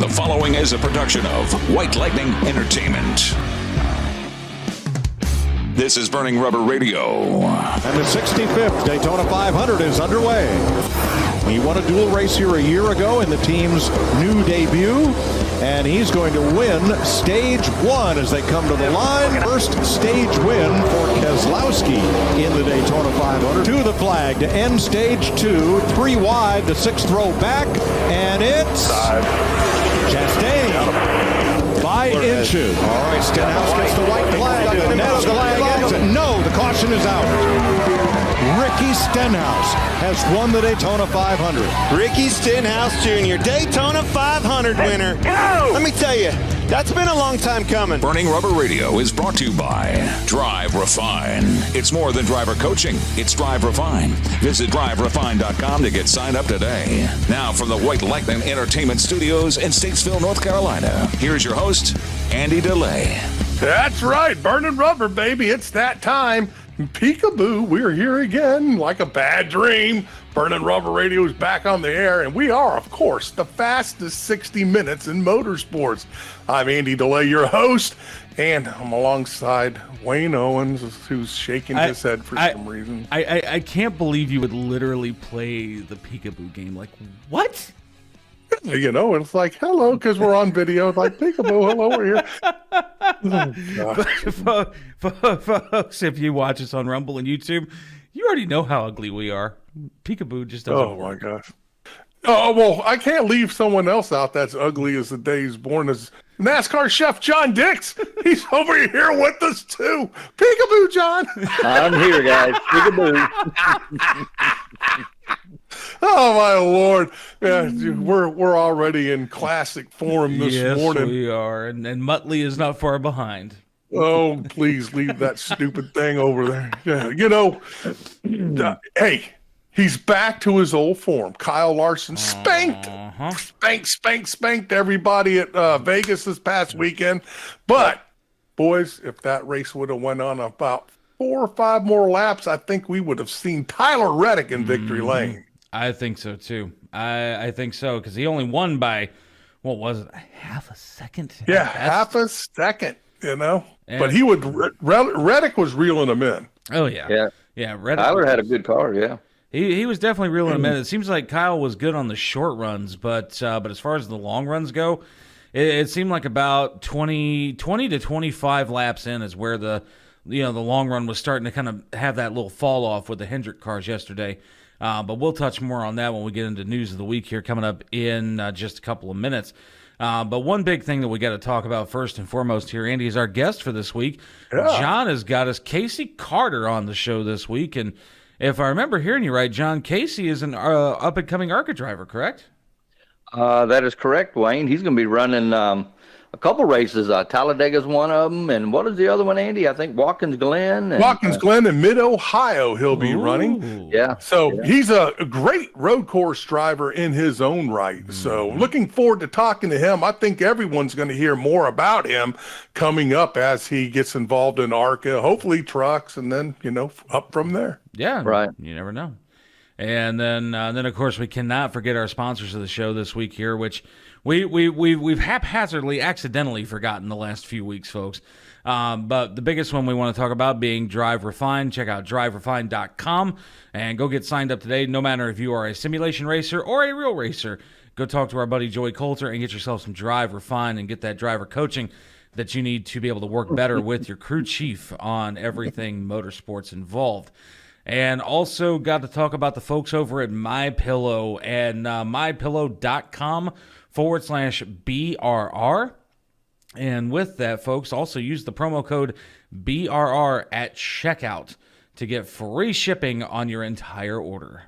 The following is a production of White Lightning Entertainment. This is Burning Rubber Radio. And the 65th Daytona 500 is underway. He won a dual race here a year ago in the team's new debut, and he's going to win stage one as they come to the line. First stage win for Keselowski in the Daytona 500. To the flag to end stage two, 3 wide, the 6th row back, and it's Chastain by inches. All right, Stenhouse gets the white flag. The net of the flag exit. No, the caution is out. Ricky Stenhouse has won the Daytona 500. Ricky Stenhouse Jr., Daytona 500 winner. Let me tell you, that's been a long time coming. Burning Rubber Radio is brought to you by Drive Refine. It's more than driver coaching. It's Drive Refine. Visit driverefine.com to get signed up today. Now from the White Lightning Entertainment Studios in Statesville, North Carolina, here's your host, Andy DeLay. That's right, Burning Rubber, baby. It's that time. Peekaboo, we're here again like a bad dream. Burning Rubber Radio is back on the air, and we are, of course, the fastest 60 minutes in motorsports. I'm Andy DeLay, your host, and I'm alongside Wayne Owens, who's shaking his head for some reason. I can't believe you would literally play the Peekaboo game. Like, what? You know, it's like, hello, because we're on video. It's like, peekaboo, hello, we're here. Folks, if you watch us on Rumble and YouTube, you already know how ugly we are. Peekaboo just doesn't work. My gosh. Oh, well, I can't leave someone else out that's ugly as the day he's born as NASCAR chef John Dix. He's over here with us, too. Peekaboo, John. I'm here, guys. Peekaboo. Oh my Lord! Yeah, we're already in classic form this morning. Yes, we are, and Muttley is not far behind. Oh, please leave that stupid thing over there. Yeah, you know, hey, he's back to his old form. Kyle Larson spanked everybody at Vegas this past weekend. But boys, if that race would have went on about 4 or 5 more laps, I think we would have seen Tyler Reddick in victory lane. I think so, too. I think so, because he only won by, what was it, half a second? Yeah, half a second, you know. But he would, Reddick was reeling him in. Oh, yeah. Yeah, Reddick. Tyler had a good car, yeah. He was definitely reeling him in. It seems like Kyle was good on the short runs, but as far as the long runs go, it seemed like about 20 to 25 laps in is where the long run was starting to kind of have that little fall off with the Hendrick cars yesterday. But we'll touch more on that when we get into news of the week here coming up in just a couple of minutes. But one big thing that we got to talk about first and foremost here, Andy, is our guest for this week. Yeah. John has got us Casey Carter on the show this week. And if I remember hearing you right, John, Casey is an up-and-coming ARCA driver, correct? That is correct, Wayne. He's going to be running a couple races. Talladega's one of them. And what is the other one, Andy? I think Watkins Glen. Watkins Glen in mid-Ohio he'll be running. Yeah. So he's a great road course driver in his own right. So looking forward to talking to him. I think everyone's going to hear more about him coming up as he gets involved in ARCA, hopefully trucks, and then, up from there. Yeah. Right. You never know. And then of course, we cannot forget our sponsors of the show this week here, which we've haphazardly, accidentally forgotten the last few weeks, folks. But the biggest one we want to talk about being Drive Refine. Check out driverefine.com and go get signed up today. No matter if you are a simulation racer or a real racer, go talk to our buddy Joey Coulter and get yourself some Drive Refine and get that driver coaching that you need to be able to work better with your crew chief on everything motorsports involved. And also got to talk about the folks over at MyPillow and mypillow.com/BRR. And with that, folks, also use the promo code BRR at checkout to get free shipping on your entire order.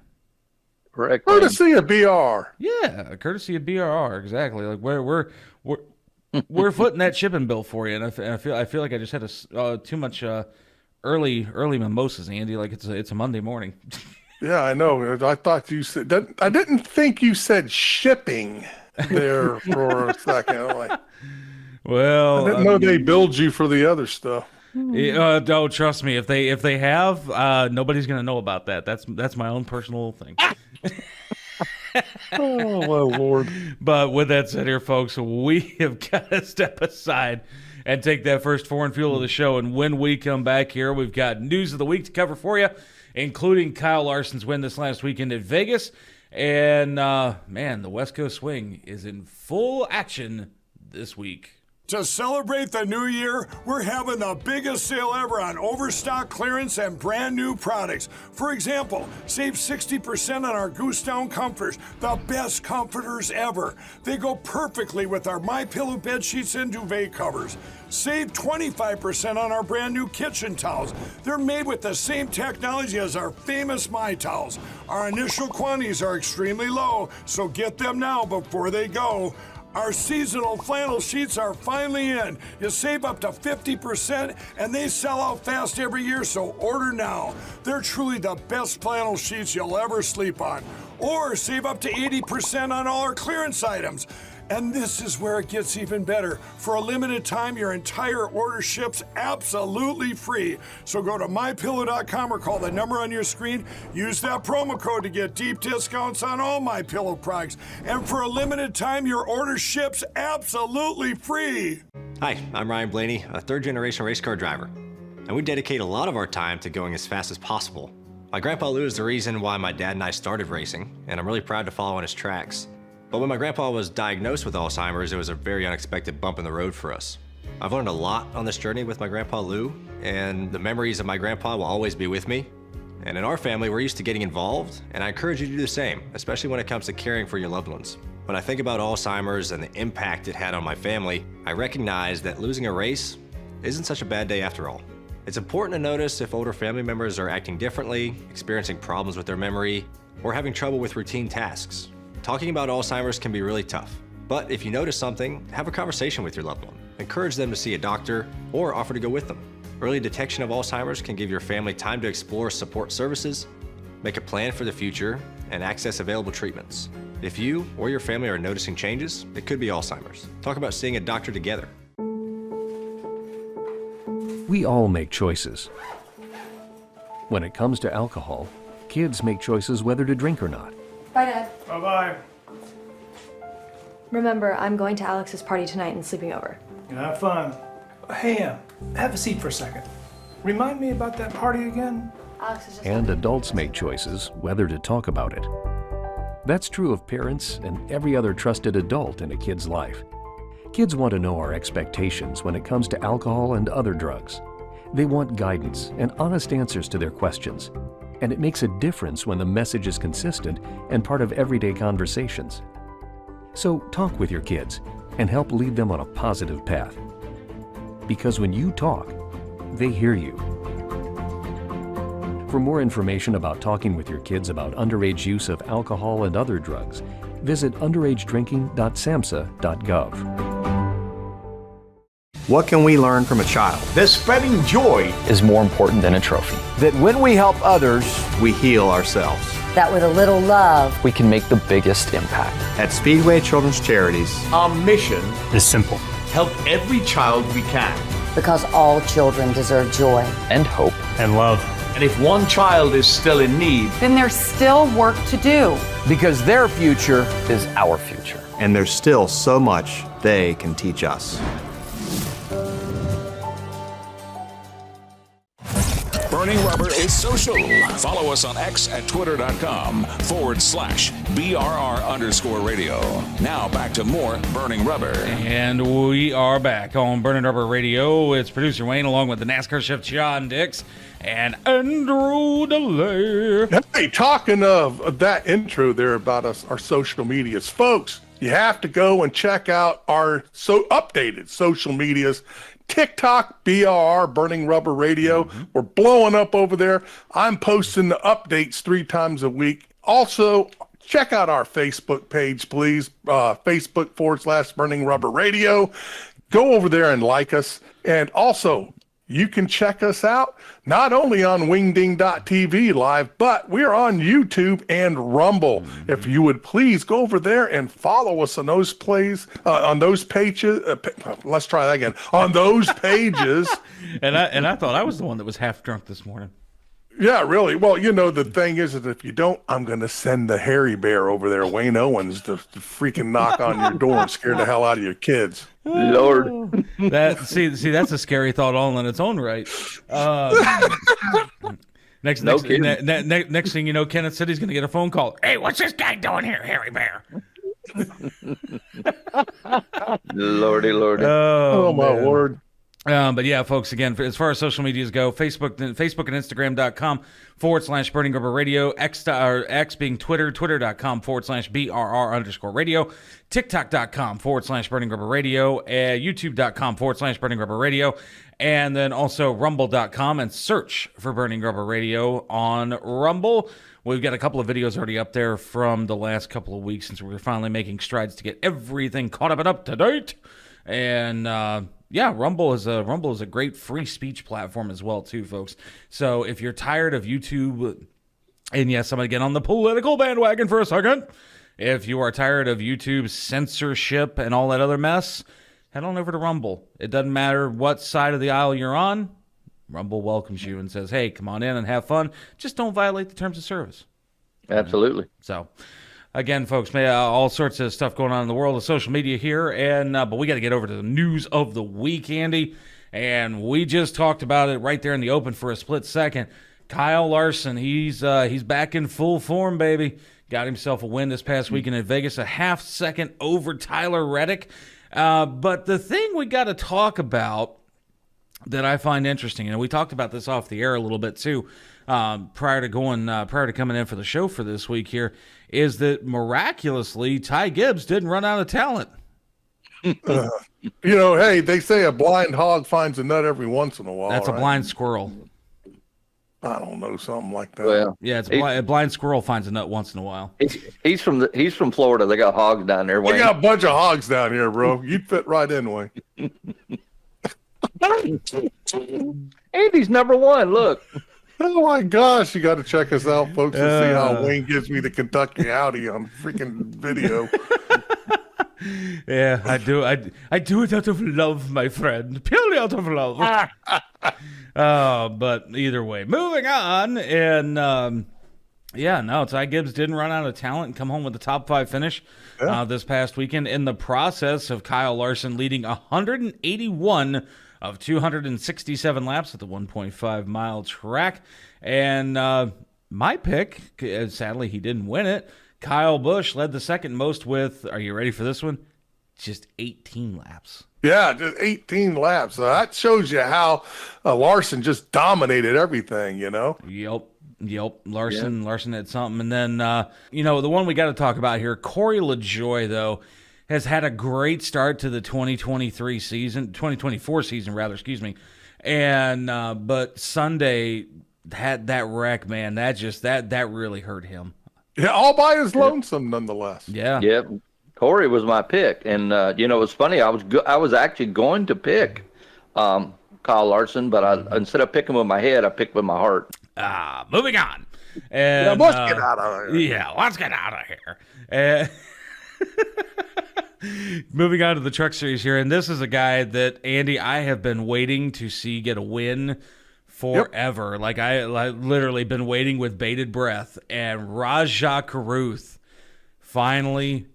Correct. Courtesy of BR. Yeah, courtesy of BRR, exactly. Like we're footing that shipping bill for you, and I feel like I just had too much early mimosas, Andy. Like it's a Monday morning. Yeah, I know. I thought you said that. I didn't think you said shipping there for a second. I'm like, well, I didn't know they billed you for the other stuff. Don't trust me. If they have, nobody's gonna know about that. That's my own personal thing. Oh, my Lord. But with that said here, folks, we have got to step aside and take that first foreign fuel of the show. And when we come back here, we've got news of the week to cover for you, including Kyle Larson's win this last weekend at Vegas. And, man, the West Coast Swing is in full action this week. To celebrate the new year, we're having the biggest sale ever on overstock clearance and brand new products. For example, save 60% on our Goose Down comforters, the best comforters ever. They go perfectly with our MyPillow bed sheets and duvet covers. Save 25% on our brand new kitchen towels. They're made with the same technology as our famous My Towels. Our initial quantities are extremely low, so get them now before they go. Our seasonal flannel sheets are finally in. You save up to 50% and they sell out fast every year, so order now. They're truly the best flannel sheets you'll ever sleep on. Or save up to 80% on all our clearance items. And this is where it gets even better. For a limited time, your entire order ships absolutely free. So go to MyPillow.com or call the number on your screen. Use that promo code to get deep discounts on all MyPillow products. And for a limited time, your order ships absolutely free. Hi, I'm Ryan Blaney, a third-generation race car driver. And we dedicate a lot of our time to going as fast as possible. My grandpa Lou is the reason why my dad and I started racing, and I'm really proud to follow in his tracks. But when my grandpa was diagnosed with Alzheimer's, it was a very unexpected bump in the road for us. I've learned a lot on this journey with my grandpa Lou, and the memories of my grandpa will always be with me. And in our family, we're used to getting involved, and I encourage you to do the same, especially when it comes to caring for your loved ones. When I think about Alzheimer's and the impact it had on my family, I recognize that losing a race isn't such a bad day after all. It's important to notice if older family members are acting differently, experiencing problems with their memory, or having trouble with routine tasks. Talking about Alzheimer's can be really tough, but if you notice something, have a conversation with your loved one. Encourage them to see a doctor or offer to go with them. Early detection of Alzheimer's can give your family time to explore support services, make a plan for the future, and access available treatments. If you or your family are noticing changes, it could be Alzheimer's. Talk about seeing a doctor together. We all make choices. When it comes to alcohol, kids make choices whether to drink or not. Bye, Dad. Bye-bye. Remember, I'm going to Alex's party tonight and sleeping over. Have fun. Hey, have a seat for a second. Remind me about that party again? Alex is just... And adults make choices whether to talk about it. That's true of parents and every other trusted adult in a kid's life. Kids want to know our expectations when it comes to alcohol and other drugs. They want guidance and honest answers to their questions. And it makes a difference when the message is consistent and part of everyday conversations. So talk with your kids and help lead them on a positive path. Because when you talk, they hear you. For more information about talking with your kids about underage use of alcohol and other drugs, visit underagedrinking.samhsa.gov. What can we learn from a child? That spreading joy is more important than a trophy. That when we help others, we heal ourselves. That with a little love, we can make the biggest impact. At Speedway Children's Charities, our mission is simple. Help every child we can. Because all children deserve joy. And hope. And love. And if one child is still in need, then there's still work to do. Because their future is our future. And there's still so much they can teach us. Burning Rubber is social. Follow us on X at twitter.com/BRR_radio. Now back to more Burning Rubber. And we are back on Burning Rubber Radio. It's producer Wayne along with the NASCAR chef John Dix and Andrew DeLay. Hey, talking of that intro there about our social medias, folks, you have to go and check out our updated social medias. TikTok, BRR, Burning Rubber Radio. We're blowing up over there. I'm posting the updates 3 times a week. Also, check out our Facebook page, please. Facebook.com/Burning Rubber Radio. Go over there and like us. And also, you can check us out not only on wingding.tv live, but we're on YouTube and Rumble. If you would please go over there and follow us on those pages. Let's try that again. On those pages. and I thought I was the one that was half drunk this morning. Yeah, really. Well, the thing is that if you don't, I'm going to send the hairy bear over there, Wayne Owens, to freaking knock on your door and scare the hell out of your kids. Lord. See, that's a scary thought all on its own right. Next thing you know, Kenneth City's going to get a phone call. Hey, what's this guy doing here, hairy bear? Lordy. Oh my word. But yeah, folks, again, as far as social medias go, Facebook and Instagram.com/Burning Rubber Radio, X being Twitter, Twitter.com/BRR_radio, TikTok.com/Burning Rubber Radio, YouTube.com/Burning Rubber Radio, and then also Rumble.com, and search for Burning Rubber Radio on Rumble. We've got a couple of videos already up there from the last couple of weeks since we're finally making strides to get everything caught up and up to date. And Rumble is a great free speech platform as well too, folks. So if you're tired of YouTube, and yes, I'm gonna get on the political bandwagon for a second. If you are tired of YouTube censorship and all that other mess, head on over to Rumble. It doesn't matter what side of the aisle you're on. Rumble welcomes you and says, "Hey, come on in and have fun. Just don't violate the terms of service." Absolutely. So, again, folks, all sorts of stuff going on in the world of social media here, and but we got to get over to the news of the week, Andy. And we just talked about it right there in the open for a split second. Kyle Larson, he's back in full form, baby. Got himself a win this past weekend in Vegas, a half-second over Tyler Reddick. But the thing we got to talk about that I find interesting, and we talked about this off the air a little bit too, prior to coming in for the show for this week here, is that miraculously Ty Gibbs didn't run out of talent. Hey, they say a blind hog finds a nut every once in a while. That's right? A blind squirrel. I don't know, something like that. Well, yeah, a blind squirrel finds a nut once in a while. He's from Florida. They got hogs down there. Wayne. They got a bunch of hogs down here, bro. You'd fit right in, Wayne. Andy's number one. Look. Oh my gosh, you got to check us out, folks, to see how Wayne gives me the Kentucky Howdy on freaking video. Yeah, I do. I do it out of love, my friend. Purely out of love. But either way, moving on. And Ty Gibbs didn't run out of talent and come home with a top 5 finish this past weekend in the process of Kyle Larson leading 181 of 267 laps at the 1.5-mile track. And my pick, sadly he didn't win it, Kyle Busch led the second most with, are you ready for this one? Just 18 laps. Yeah, just 18 laps. That shows you how Larson just dominated everything, Yep. Larson had something. And then, the one we got to talk about here, Corey LaJoie, though, has had a great start to the 2024 season, excuse me. And, but Sunday had that wreck, man, that really hurt him. Yeah, all by his lonesome, nonetheless. Yeah. Yep. Corey was my pick, and it's funny. I was actually going to pick Kyle Larson, but instead of picking with my head, I picked with my heart. Moving on. And, let's get out of here. Yeah, let's get out of here. Moving on to the Truck Series here, and this is a guy that, Andy, I have been waiting to see get a win forever. Yep. Like I literally been waiting with bated breath, and Rajah Caruth finally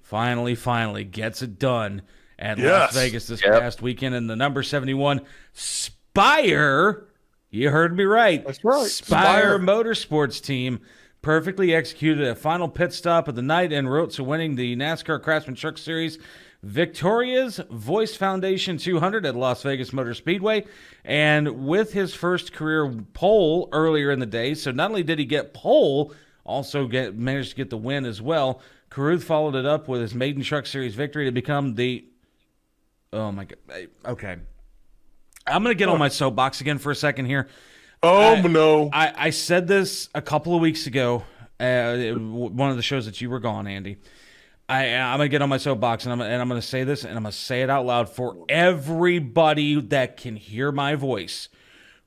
gets it done at Las Vegas this past weekend in the number 71 Spire. You heard me right. That's right. Spire Motorsports team perfectly executed a final pit stop of the night en route to winning the NASCAR Craftsman Truck Series Victoria's Voice Foundation 200 at Las Vegas Motor Speedway, and with his first career pole earlier in the day. So not only did he get pole, also managed to get the win as well. Caruth followed it up with his maiden Truck Series victory to become the... Oh, my God. Okay. I'm going to get on my soapbox again for a second here. No. I said this a couple of weeks ago, one of the shows that you were gone, Andy. I'm going to get on my soapbox, and I'm going to say this, and I'm going to say it out loud for everybody that can hear my voice.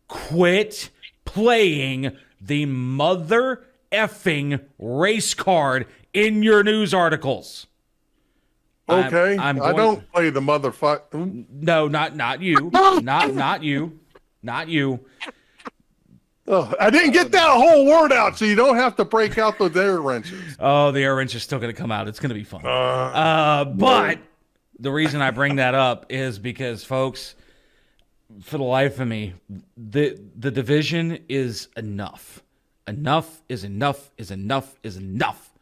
Quit playing the mother effing race card in your news articles. Okay, I don't play the motherfucker. No, not you. not you. Oh, I didn't get that whole word out, so you don't have to break out those air wrenches. Oh, the air wrench is still going to come out. It's going to be fun. But the reason I bring that up is because, folks, for the life of me, the division is enough. Enough is enough is enough is enough.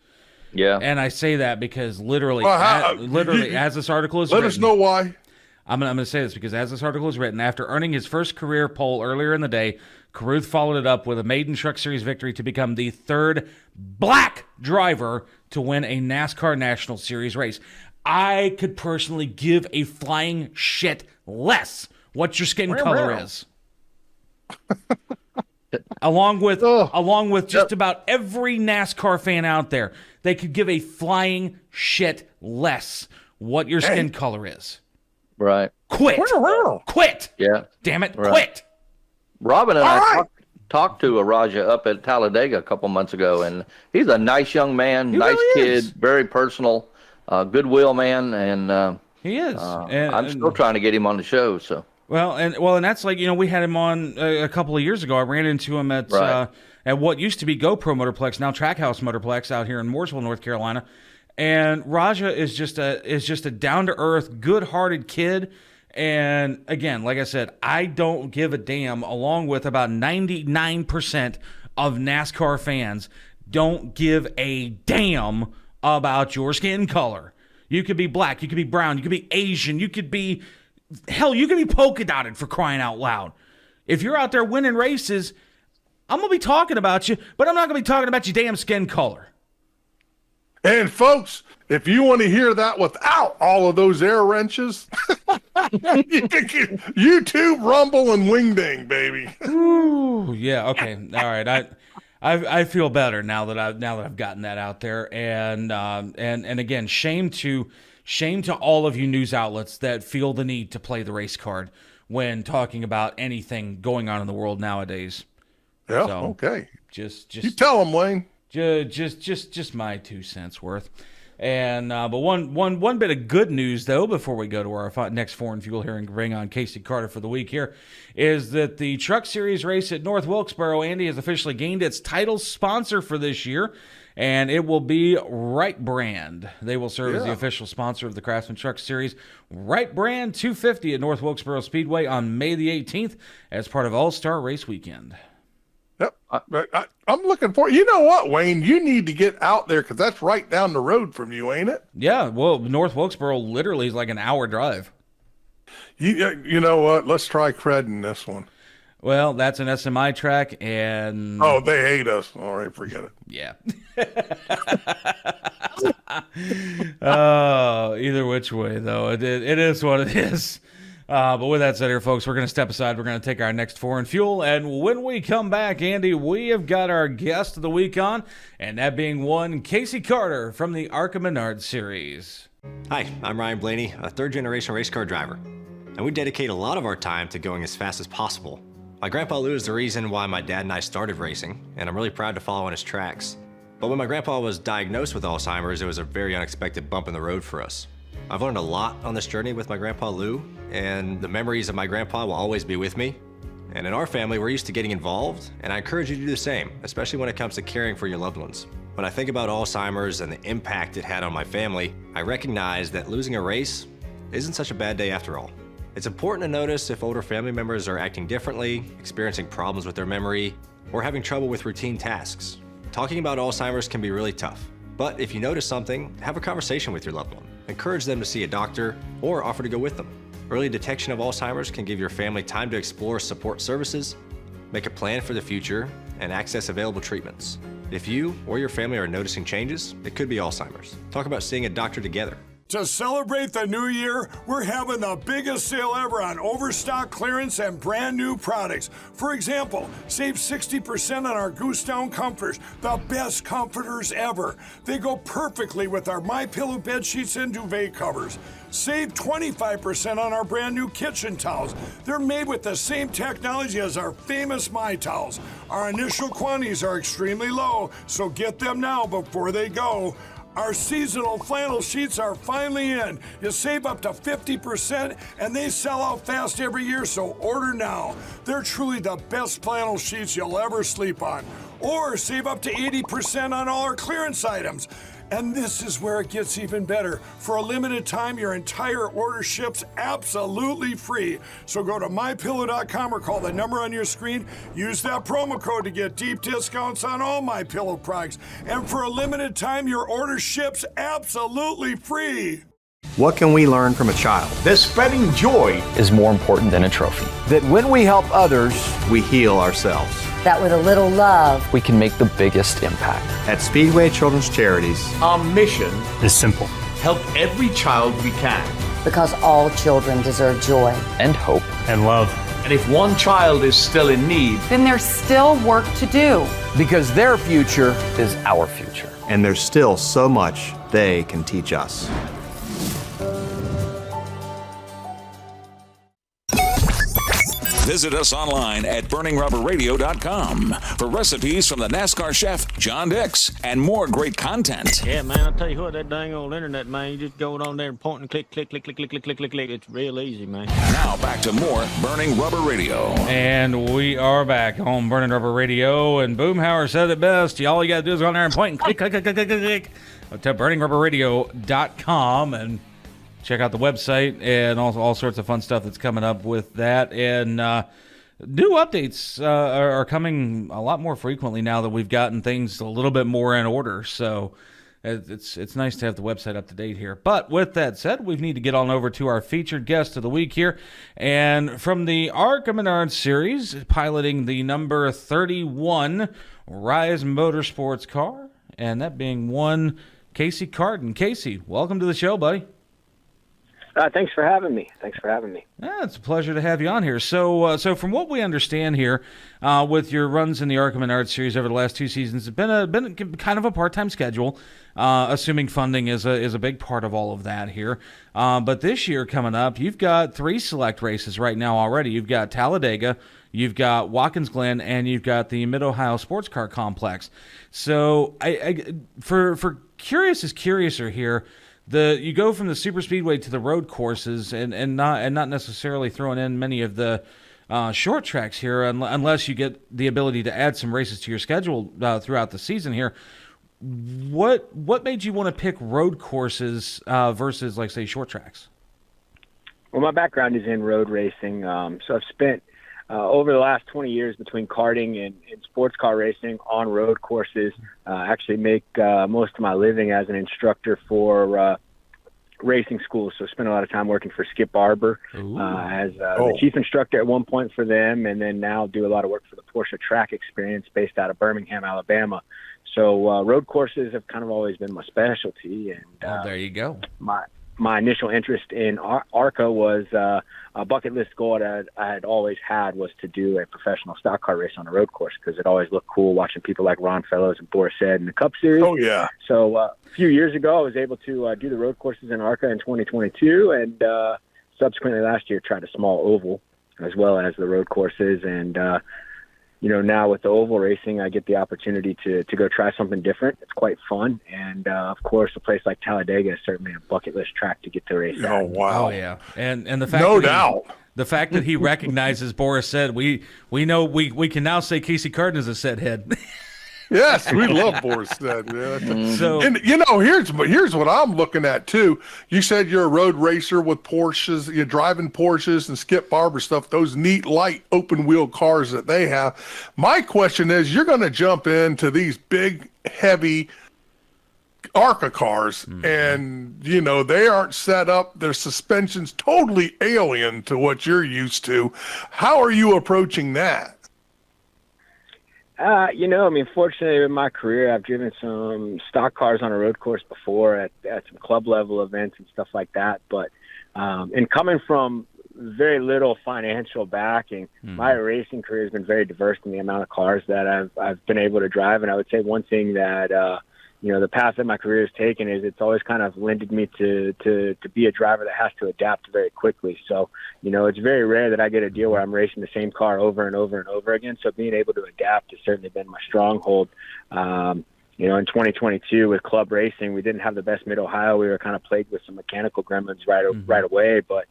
Yeah. And I say that because literally, as this article is written. Let us know why. I'm going to say this because as this article is written, after earning his first career pole earlier in the day, Carruth followed it up with a maiden Truck Series victory to become the third black driver to win a NASCAR National Series race. I could personally give a flying shit less what your skin color is. along with just about every NASCAR fan out there, they could give a flying shit less what your skin color is. Right. Quit. Quit. Yeah. Damn it. Right. Quit. Robin and I talked to Raja up at Talladega a couple months ago, and he's a nice young man, nice kid, very personal, goodwill man, and he is. I'm still trying to get him on the show. So and that's like, we had him on a couple of years ago. I ran into him at what used to be GoPro Motorplex, now Trackhouse Motorplex out here in Mooresville, North Carolina. And Raja is just a down-to-earth, good-hearted kid. And again, like I said, I don't give a damn, along with about 99% of NASCAR fans don't give a damn about your skin color. You could be black, you could be brown, you could be Asian, you could be polka dotted, for crying out loud. If you're out there winning races, I'm going to be talking about you, but I'm not going to be talking about your damn skin color. And folks, if you want to hear that without all of those air wrenches, YouTube, Rumble, and Wingding, baby. Ooh, yeah. Okay. All right. I feel better now that I've gotten that out there. And again, shame to all of you news outlets that feel the need to play the race card when talking about anything going on in the world nowadays. Yeah. So, okay. Just you tell them, Wayne. Just my 2 cents worth. And but one bit of good news, though, before we go to our next foreign fuel here and bring on Casey Carter for the week here, is that the Truck Series race at North Wilkesboro, Andy, has officially gained its title sponsor for this year, and it will be Wright Brand. They will serve as the official sponsor of the Craftsman Truck Series Wright Brand 250 at North Wilkesboro Speedway on May the 18th as part of All-Star Race Weekend. Yep. I'm looking for. You know what, Wayne? You need to get out there because that's right down the road from you, ain't it? Yeah. Well, North Wilkesboro literally is like an hour drive. You know what? Let's try credding this one. Well, that's an SMI track, and they hate us. All right, forget it. Yeah. Either which way, though, it is what it is. But with that said here, folks, we're going to step aside. We're going to take our next foreign fuel. And when we come back, Andy, we have got our guest of the week on, and that being one Casey Carter from the Arca Menard series. Hi, I'm Ryan Blaney, a third-generation race car driver. And we dedicate a lot of our time to going as fast as possible. My grandpa Lou is the reason why my dad and I started racing, and I'm really proud to follow in his tracks. But when my grandpa was diagnosed with Alzheimer's, it was a very unexpected bump in the road for us. I've learned a lot on this journey with my grandpa Lou, and the memories of my grandpa will always be with me. And in our family, we're used to getting involved, and I encourage you to do the same, especially when it comes to caring for your loved ones. When I think about Alzheimer's and the impact it had on my family, I recognize that losing a race isn't such a bad day after all. It's important to notice if older family members are acting differently, experiencing problems with their memory, or having trouble with routine tasks. Talking about Alzheimer's can be really tough, but if you notice something, have a conversation with your loved one. Encourage them to see a doctor or offer to go with them. Early detection of Alzheimer's can give your family time to explore support services, make a plan for the future, and access available treatments. If you or your family are noticing changes, it could be Alzheimer's. Talk about seeing a doctor together. To celebrate the new year, we're having the biggest sale ever on overstock clearance and brand new products. For example, save 60% on our Goose Down comforters, the best comforters ever. They go perfectly with our MyPillow bed sheets and duvet covers. Save 25% on our brand new kitchen towels. They're made with the same technology as our famous My Towels. Our initial quantities are extremely low, so get them now before they go. Our seasonal flannel sheets are finally in. You save up to 50%, and they sell out fast every year, so order now. They're truly the best flannel sheets you'll ever sleep on. Or save up to 80% on all our clearance items. And this is where it gets even better. For a limited time, your entire order ships absolutely free. So go to MyPillow.com or call the number on your screen. Use that promo code to get deep discounts on all MyPillow products. And for a limited time, your order ships absolutely free. What can we learn from a child? That spreading joy is more important than a trophy. that when we help others, We heal ourselves. That with a little love, We can make the biggest impact. At Speedway Children's Charities, our mission It's simple. help every child we can. because all children deserve joy. And hope. And love. And if one child is still in need, Then there's still work to do. because their future Is our future. and there's still so much they can teach us. Visit us online at burningrubberradio.com for recipes from the NASCAR chef, John Dix, and more great content. Yeah, man, I'll tell you what, that dang old internet, man, you just go on there and point and click, click, click, click, click, click, click, click, click. It's real easy, man. Now back to more Burning Rubber Radio. And we are back on Burning Rubber Radio, and Boomhauer said it best. All you got to do is go on there and point and click, click, click, click, click, click, click to burningrubberradio.com and check out the website and all sorts of fun stuff that's coming up with that. And new updates are coming a lot more frequently now that we've gotten things a little bit more in order. So it's nice to have the website up to date here. But with that said, we need to get on over to our featured guest of the week here. And from the ARCA Menard series, piloting the number 31 Rise Motorsports car, and that being one Casey Carden. Casey, welcome to the show, buddy. Thanks for having me. Yeah, it's a pleasure to have you on here. So from what we understand here, with your runs in the ARCA Menard series over the last two seasons, it's been kind of a part-time schedule, assuming funding is a big part of all of that here. But this year coming up, you've got 3 select races right now already. You've got Talladega, you've got Watkins Glen, and you've got the Mid-Ohio Sports Car Complex. So for curious is curiouser here. You go from the super speedway to the road courses and not necessarily throwing in many of the short tracks here unless you get the ability to add some races to your schedule throughout the season here. What made you want to pick road courses versus, like, say, short tracks? Well, my background is in road racing, so I've spent over the last 20 years between karting and sports car racing on road courses. Actually make most of my living as an instructor for racing schools, so spent a lot of time working for Skip Barber as the chief instructor at one point for them, and then now do a lot of work for the Porsche Track Experience based out of Birmingham, Alabama. So road courses have kind of always been my specialty. And there you go. My initial interest in ARCA was a bucket list goal that I had always had was to do a professional stock car race on a road course, because it always looked cool watching people like Ron Fellows and Boris Said in the Cup Series. Oh, yeah. So a few years ago, I was able to do the road courses in ARCA in 2022, and subsequently last year tried a small oval as well as the road courses. And now with the oval racing, I get the opportunity to go try something different. It's quite fun. And, of course, a place like Talladega is certainly a bucket list track to get to race at. Oh, wow. Oh, yeah. And the fact No doubt. The fact that he recognizes Boris Said, we know we can now say Casey Carden is a Said head. Yes, we love Boris Said. Yeah. So, and here's what I'm looking at too. You said you're a road racer with Porsches. You're driving Porsches and Skip Barber stuff. Those neat light open wheel cars that they have. My question is, you're going to jump into these big, heavy ARCA cars, and they aren't set up. Their suspension's totally alien to what you're used to. How are you approaching that? Fortunately in my career, I've driven some stock cars on a road course before at some club level events and stuff like that. But, and coming from very little financial backing, my racing career has been very diverse in the amount of cars that I've been able to drive. And I would say one thing that, the path that my career has taken is it's always kind of lended me to be a driver that has to adapt very quickly. So, it's very rare that I get a deal where I'm racing the same car over and over and over again. So being able to adapt has certainly been my stronghold. in 2022 with club racing, we didn't have the best mid-Ohio. We were kind of plagued with some mechanical gremlins right away, but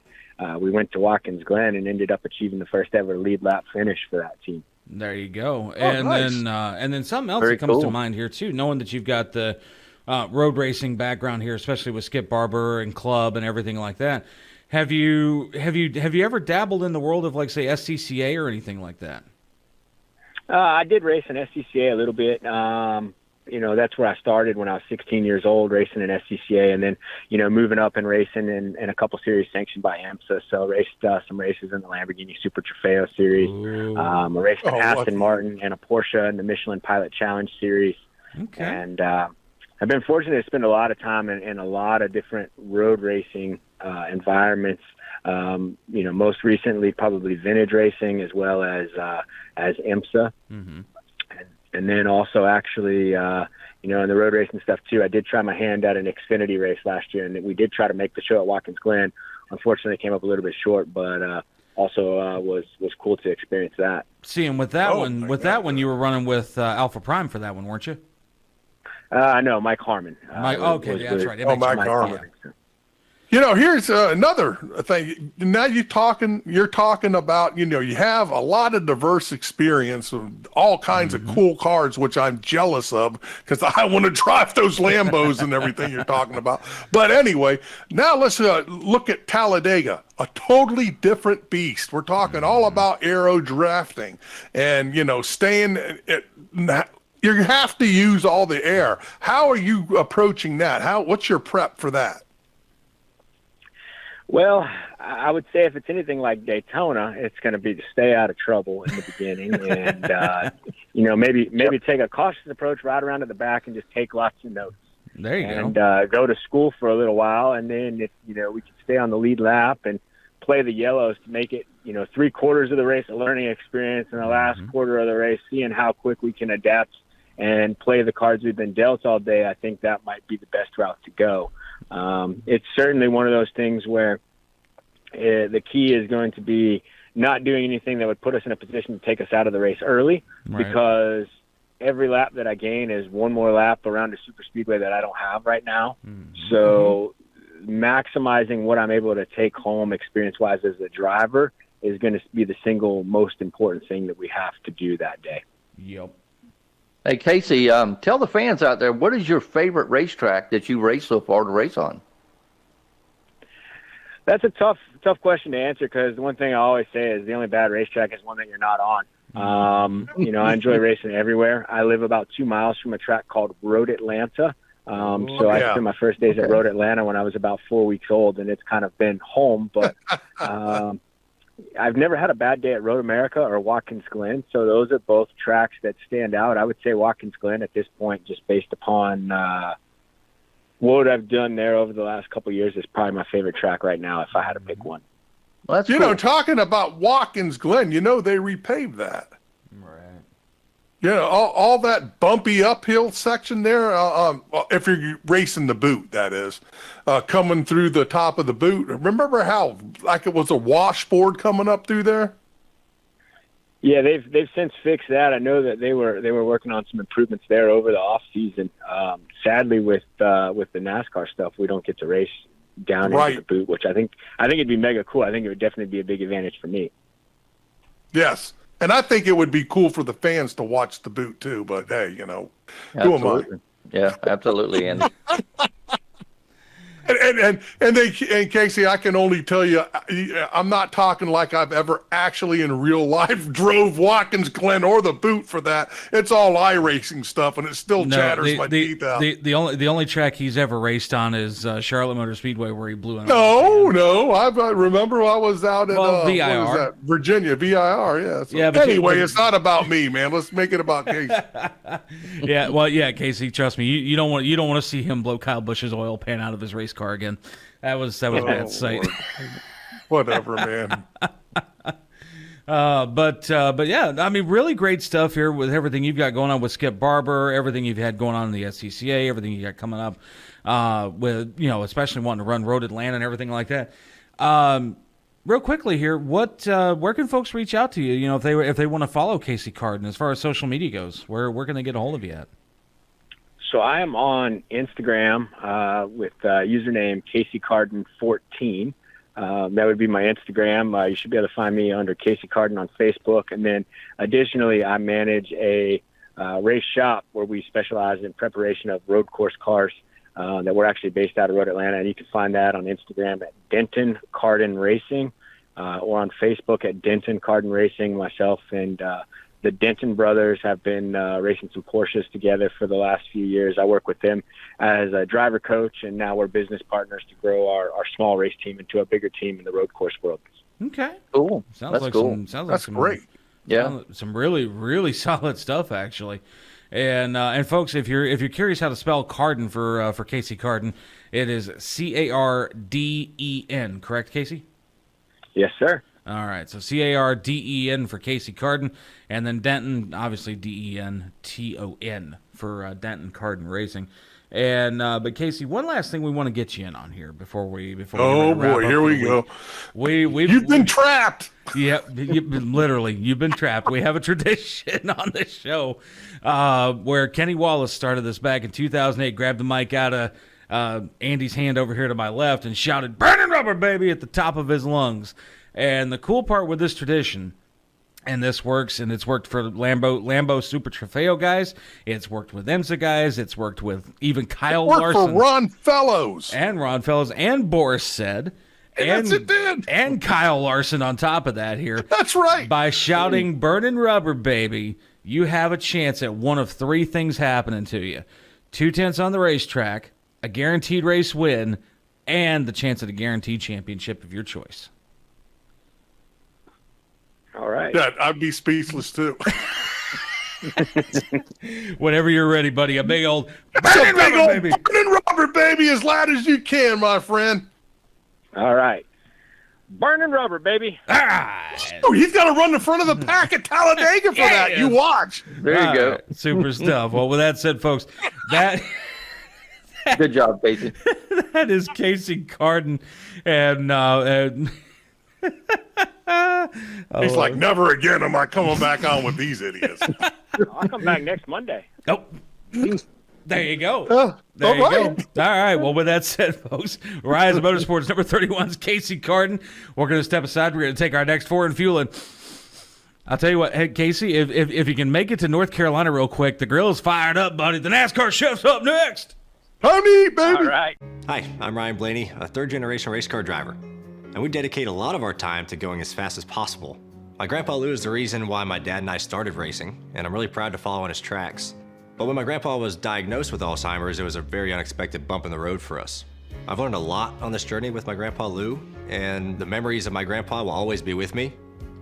we went to Watkins Glen and ended up achieving the first ever lead lap finish for that team. There you go. And then something else that comes to mind here too, knowing that you've got the road racing background here, especially with Skip Barber and club and everything like that. Have you ever dabbled in the world of, like, say, SCCA or anything like that? I did race in SCCA a little bit. That's where I started when I was 16 years old, racing in SCCA, and then, moving up and racing in a couple series sanctioned by AMSA. So raced some races in the Lamborghini Super Trofeo series. I raced an Aston Martin and a Porsche in the Michelin Pilot Challenge series. Okay. And I've been fortunate to spend a lot of time in a lot of different road racing environments. Most recently probably vintage racing as well as IMSA. Mm-hmm. And then also actually, in the road racing stuff too, I did try my hand at an Xfinity race last year, and we did try to make the show at Watkins Glen. Unfortunately, it came up a little bit short, but also was cool to experience that. See, and with that one, you were running with Alpha Prime for that one, weren't you? No, Mike Harmon. Mike, that's right. Mike Harmon. Here's another thing. Now you're talking about, you have a lot of diverse experience of all kinds of cool cars, which I'm jealous of because I want to drive those Lambos and everything you're talking about. But anyway, now let's look at Talladega, a totally different beast. We're talking all about aero drafting and, staying you have to use all the air. How are you approaching that? What's your prep for that? Well, I would say if it's anything like Daytona, it's going to be to stay out of trouble in the beginning and, maybe take a cautious approach right around to the back and just take lots of notes. There you go. Go to school for a little while. And then if, we can stay on the lead lap and play the yellows to make it, 3/4 of the race a learning experience and the last quarter of the race, seeing how quick we can adapt and play the cards we've been dealt all day. I think that might be the best route to go. It's certainly one of those things where the key is going to be not doing anything that would put us in a position to take us out of the race early, because every lap that I gain is one more lap around a super speedway that I don't have right now. So maximizing what I'm able to take home experience-wise as a driver is going to be the single most important thing that we have to do that day. Yep. Hey, Casey, tell the fans out there, what is your favorite racetrack that you raced so far to race on? That's a tough question to answer, because the one thing I always say is the only bad racetrack is one that you're not on. I enjoy racing everywhere. I live about 2 miles from a track called Road Atlanta. I spent my first days at Road Atlanta when I was about 4 weeks old, and it's kind of been home. But I've never had a bad day at Road America or Watkins Glen, so those are both tracks that stand out. I would say Watkins Glen at this point, just based upon what I've done there over the last couple of years, is probably my favorite track right now if I had to pick one. Well, that's cool. Talking about Watkins Glen, they repaved that. Right. All that bumpy uphill section there, if you're racing the boot, that is, coming through the top of the boot. Remember how like it was a washboard coming up through there? Yeah, they've since fixed that. I know that they were working on some improvements there over the off season. Sadly, with the NASCAR stuff, we don't get to race down into the boot, which I think it'd be mega cool. I think it would definitely be a big advantage for me. Yes, and I think it would be cool for the fans to watch the boot too. But hey, who am I? Yeah, absolutely. And And Casey, I can only tell you, I'm not talking like I've ever actually in real life drove Watkins Glen or the boot for that. It's all iRacing stuff, and it still chatters my teeth out. The only track he's ever raced on is Charlotte Motor Speedway, where he blew in. No. I remember I was out at VIR. What was that? Virginia, VIR. Yeah. So but anyway, it's not about me, man. Let's make it about Casey. Casey, trust me, you don't want to see him blow Kyle Busch's oil pan out of his race car again. That was a bad sight. Whatever, man. But yeah, I mean, really great stuff here with everything you've got going on with Skip Barber, everything you've had going on in the SCCA, everything you got coming up with, especially wanting to run Road Atlanta and everything like that. Real quickly here, where can folks reach out to you? If they want to follow Casey Carden as far as social media goes, where can they get a hold of you at? So I am on Instagram with username CaseyCarden14. That would be my Instagram. You should be able to find me under Casey Carden on Facebook. And then additionally, I manage a race shop where we specialize in preparation of road course cars that we're actually based out of Road Atlanta. And you can find that on Instagram at Denton Carden Racing or on Facebook at Denton Carden Racing. Myself and the Denton brothers have been racing some Porsches together for the last few years. I work with them as a driver coach, and now we're business partners to grow our small race team into a bigger team in the road course world. Okay. Cool. Sounds That's like cool. That's great. Yeah. Some really, really solid stuff, actually. And folks, if you're curious how to spell Carden for Casey Carden, it is Carden, correct, Casey? Yes, sir. All right, so Carden for Casey Carden, and then Denton, obviously Denton for Denton Carden Racing. And but Casey, one last thing we want to get you in on here before we Oh boy, here we go. You've been trapped. Yeah, you've been trapped. We have a tradition on this show where Kenny Wallace started this back in 2008, grabbed the mic out of Andy's hand over here to my left and shouted, "Burning rubber, baby," at the top of his lungs. And the cool part with this tradition, and this works, and it's worked for Lambo Super Trofeo guys, it's worked with IMSA guys, it's worked with even Kyle Larson. For Ron Fellows. And Boris said. Yes, it did. And Kyle Larson on top of that here. That's right. By shouting "Burning rubber, baby," you have a chance at one of three things happening to you. 2/10 on the racetrack, a guaranteed race win, and the chance at a guaranteed championship of your choice. All right. Yeah, I'd be speechless too. Whenever you're ready, buddy. A big old burning rubber, baby. Burning rubber, baby, as loud as you can, my friend. All right. Burning rubber, baby. All right. Oh, he's got to run the front of the pack at Talladega for that. You watch. There you go. Right. Super stuff. Well, with that said, folks, that... Good job, Casey. That is Casey Carden. And he's like, never again am I coming back on with these idiots. I'll come back next Monday. Oh, there you go. There you go. All right. Well, with that said, folks, Rise of Motorsports number 31 is Casey Carden. We're going to step aside. We're going to take our next four and fuel in. I'll tell you what, hey, Casey, if you can make it to North Carolina real quick, the grill's fired up, buddy. The NASCAR chef's up next. Honey, baby. All right. Hi, I'm Ryan Blaney, a third-generation race car driver. And we dedicate a lot of our time to going as fast as possible. My grandpa Lou is the reason why my dad and I started racing, and I'm really proud to follow in his tracks. But when my grandpa was diagnosed with Alzheimer's, it was a very unexpected bump in the road for us. I've learned a lot on this journey with my grandpa Lou, and the memories of my grandpa will always be with me.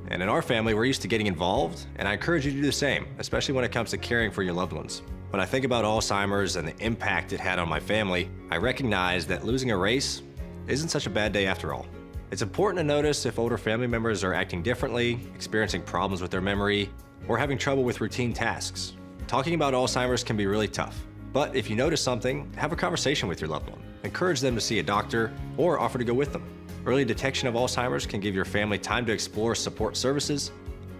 And in our family, we're used to getting involved, and I encourage you to do the same, especially when it comes to caring for your loved ones. When I think about Alzheimer's and the impact it had on my family, I recognize that losing a race isn't such a bad day after all. It's important to notice if older family members are acting differently, experiencing problems with their memory, or having trouble with routine tasks. Talking about Alzheimer's can be really tough, but if you notice something, have a conversation with your loved one. Encourage them to see a doctor or offer to go with them. Early detection of Alzheimer's can give your family time to explore support services,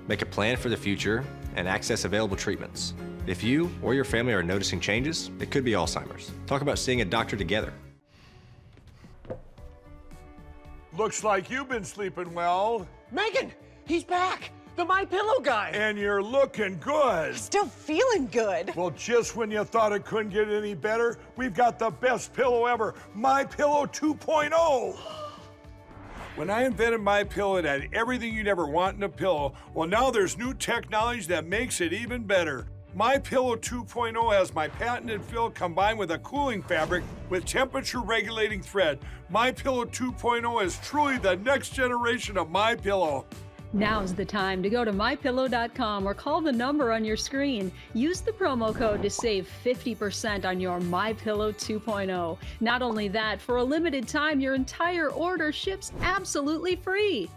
make a plan for the future, and access available treatments. If you or your family are noticing changes, it could be Alzheimer's. Talk about seeing a doctor together. Looks like you've been sleeping well. Megan, he's back. The MyPillow guy. And you're looking good. Still feeling good. Well, just when you thought it couldn't get any better, we've got the best pillow ever, MyPillow 2.0. When I invented MyPillow, it had everything you'd ever want in a pillow. Well, now there's new technology that makes it even better. MyPillow 2.0 has my patented fill combined with a cooling fabric with temperature-regulating thread. MyPillow 2.0 is truly the next generation of MyPillow. Now's the time to go to MyPillow.com or call the number on your screen. Use the promo code to save 50% on your MyPillow 2.0. Not only that, for a limited time, your entire order ships absolutely free.